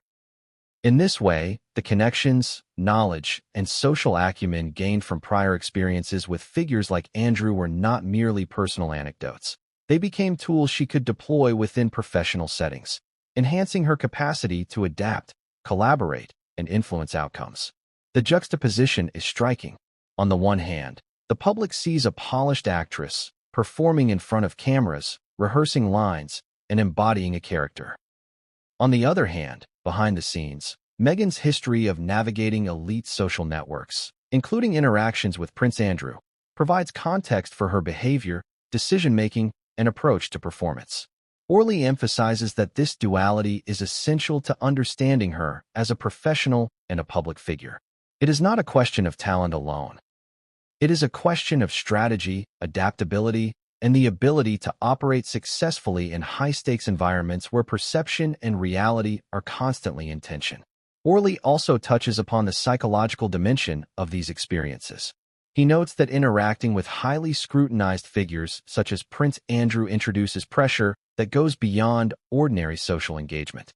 In this way, the connections, knowledge, and social acumen gained from prior experiences with figures like Andrew were not merely personal anecdotes. They became tools she could deploy within professional settings, enhancing her capacity to adapt, collaborate, and influence outcomes. The juxtaposition is striking. On the one hand, the public sees a polished actress performing in front of cameras, rehearsing lines, and embodying a character. On the other hand, behind the scenes, Meghan's history of navigating elite social networks, including interactions with Prince Andrew, provides context for her behavior, decision-making, and approach to performance. Orley emphasizes that this duality is essential to understanding her as a professional and a public figure. It is not a question of talent alone. It is a question of strategy, adaptability, and the ability to operate successfully in high-stakes environments where perception and reality are constantly in tension. Orley also touches upon the psychological dimension of these experiences. He notes that interacting with highly scrutinized figures such as Prince Andrew introduces pressure that goes beyond ordinary social engagement.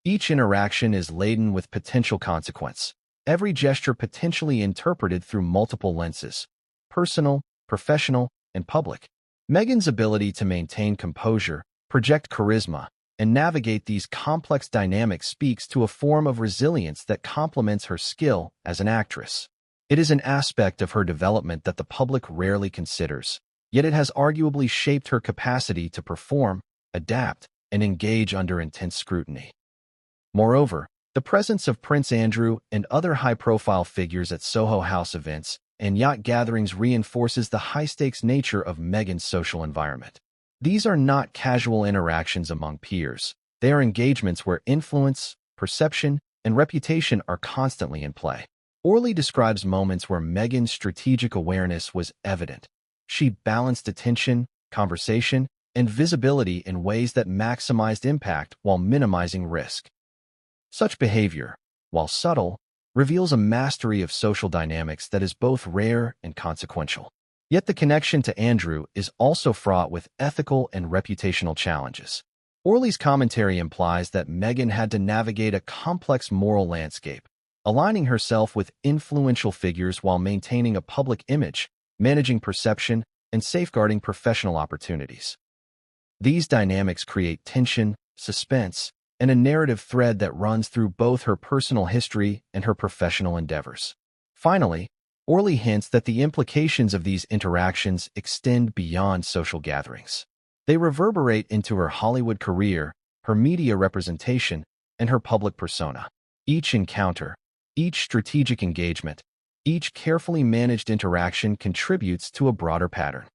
Each interaction is laden with potential consequence, every gesture potentially interpreted through multiple lenses: personal, professional, and public. Meghan's ability to maintain composure, project charisma, and navigate these complex dynamics speaks to a form of resilience that complements her skill as an actress. It is an aspect of her development that the public rarely considers, yet it has arguably shaped her capacity to perform, adapt, and engage under intense scrutiny. Moreover, the presence of Prince Andrew and other high-profile figures at Soho House events and yacht gatherings reinforces the high-stakes nature of Meghan's social environment. These are not casual interactions among peers. They are engagements where influence, perception, and reputation are constantly in play. Orley describes moments where Meghan's strategic awareness was evident. She balanced attention, conversation, and visibility in ways that maximized impact while minimizing risk. Such behavior, while subtle, reveals a mastery of social dynamics that is both rare and consequential. Yet the connection to Andrew is also fraught with ethical and reputational challenges. Orley's commentary implies that Meghan had to navigate a complex moral landscape, aligning herself with influential figures while maintaining a public image, managing perception, and safeguarding professional opportunities. These dynamics create tension, suspense, and a narrative thread that runs through both her personal history and her professional endeavors. Finally, Orley hints that the implications of these interactions extend beyond social gatherings. They reverberate into her Hollywood career, her media representation, and her public persona. Each encounter, each strategic engagement, each carefully managed interaction contributes to a broader pattern.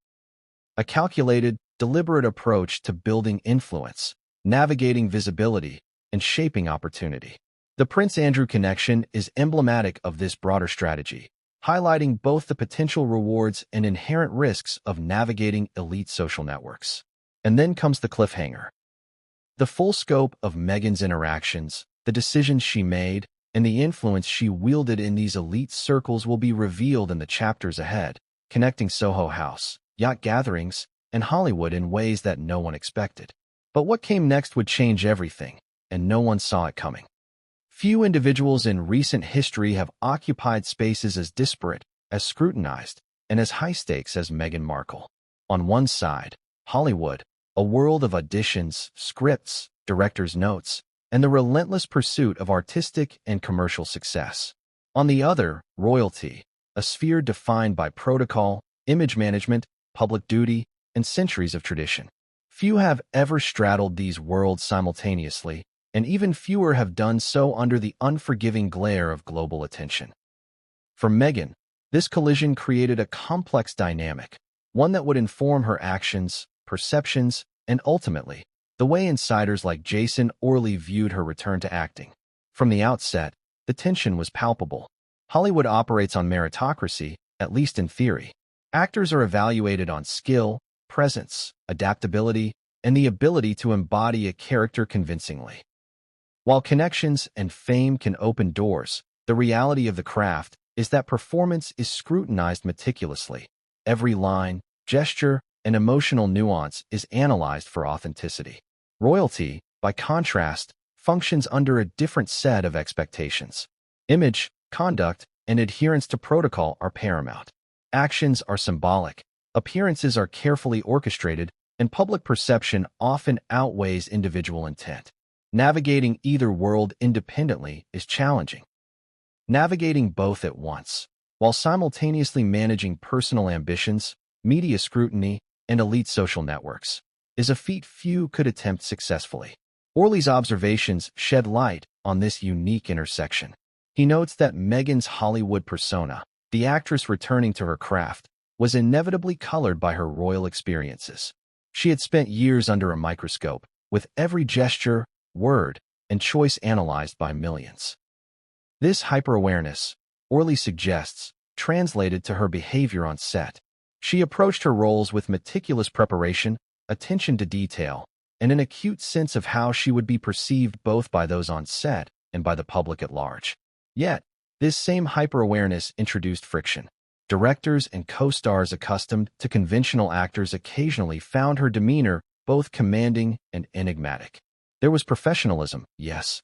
A calculated, deliberate approach to building influence, navigating visibility, and shaping opportunity. The Prince Andrew connection is emblematic of this broader strategy, highlighting both the potential rewards and inherent risks of navigating elite social networks. And then comes the cliffhanger. The full scope of Meghan's interactions, the decisions she made, and the influence she wielded in these elite circles will be revealed in the chapters ahead, connecting Soho House, yacht gatherings, and Hollywood in ways that no one expected. But what came next would change everything, and no one saw it coming. Few individuals in recent history have occupied spaces as disparate, as scrutinized, and as high-stakes as Meghan Markle. On one side, Hollywood, a world of auditions, scripts, director's notes, and the relentless pursuit of artistic and commercial success. On the other, royalty, a sphere defined by protocol, image management, public duty, and centuries of tradition. Few have ever straddled these worlds simultaneously, and even fewer have done so under the unforgiving glare of global attention. For Meghan, this collision created a complex dynamic, one that would inform her actions, perceptions, and ultimately, the way insiders like Jason Orley viewed her return to acting. From the outset, the tension was palpable. Hollywood operates on meritocracy, at least in theory. Actors are evaluated on skill, presence, adaptability, and the ability to embody a character convincingly. While connections and fame can open doors, the reality of the craft is that performance is scrutinized meticulously. Every line, gesture, and emotional nuance is analyzed for authenticity. Royalty, by contrast, functions under a different set of expectations. Image, conduct, and adherence to protocol are paramount. Actions are symbolic, appearances are carefully orchestrated, and public perception often outweighs individual intent. Navigating either world independently is challenging. Navigating both at once, while simultaneously managing personal ambitions, media scrutiny, and elite social networks, is a feat few could attempt successfully. Orley's observations shed light on this unique intersection. He notes that Meghan's Hollywood persona, the actress returning to her craft, was inevitably colored by her royal experiences. She had spent years under a microscope, with every gesture, word, and choice analyzed by millions. This hyper-awareness, Orley suggests, translated to her behavior on set. She approached her roles with meticulous preparation, attention to detail, and an acute sense of how she would be perceived both by those on set and by the public at large. Yet, this same hyper-awareness introduced friction. Directors and co-stars accustomed to conventional actors occasionally found her demeanor both commanding and enigmatic. There was professionalism, yes,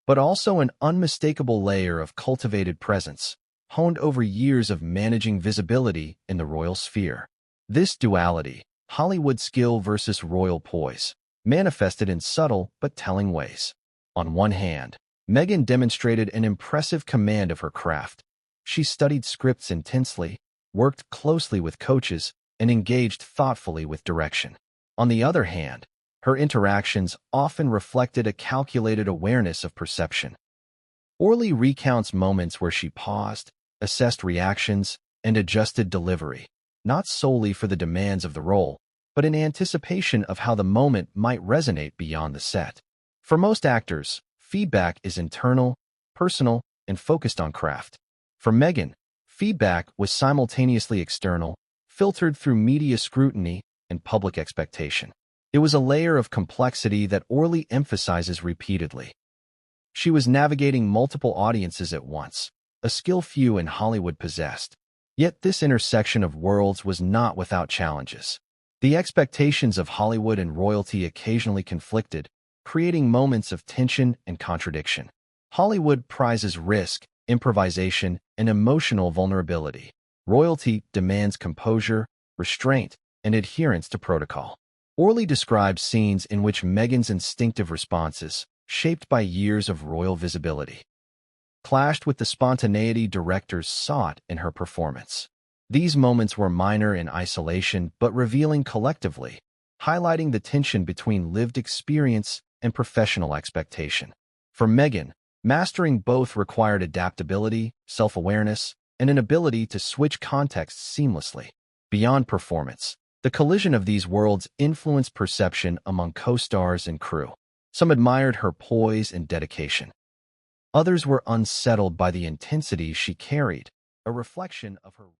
but also an unmistakable layer of cultivated presence, honed over years of managing visibility in the royal sphere. This duality, Hollywood skill versus royal poise, manifested in subtle but telling ways. On one hand, Meghan demonstrated an impressive command of her craft. She studied scripts intensely, worked closely with coaches, and engaged thoughtfully with direction. On the other hand, her interactions often reflected a calculated awareness of perception. Orley recounts moments where she paused, assessed reactions, and adjusted delivery, not solely for the demands of the role, but in anticipation of how the moment might resonate beyond the set. For most actors, feedback is internal, personal, and focused on craft. For Meghan, feedback was simultaneously external, filtered through media scrutiny, and public expectation. It was a layer of complexity that Orley emphasizes repeatedly. She was navigating multiple audiences at once, a skill few in Hollywood possessed. Yet this intersection of worlds was not without challenges. The expectations of Hollywood and royalty occasionally conflicted, creating moments of tension and contradiction. Hollywood prizes risk, improvisation, and emotional vulnerability. Royalty demands composure, restraint, and adherence to protocol. Orley describes scenes in which Meghan's instinctive responses, shaped by years of royal visibility, clashed with the spontaneity directors sought in her performance. These moments were minor in isolation but revealing collectively, highlighting the tension between lived experience and professional expectation. For Meghan, mastering both required adaptability, self-awareness, and an ability to switch contexts seamlessly. Beyond performance, the collision of these worlds influenced perception among co-stars and crew. Some admired her poise and dedication. Others were unsettled by the intensity she carried, a reflection of her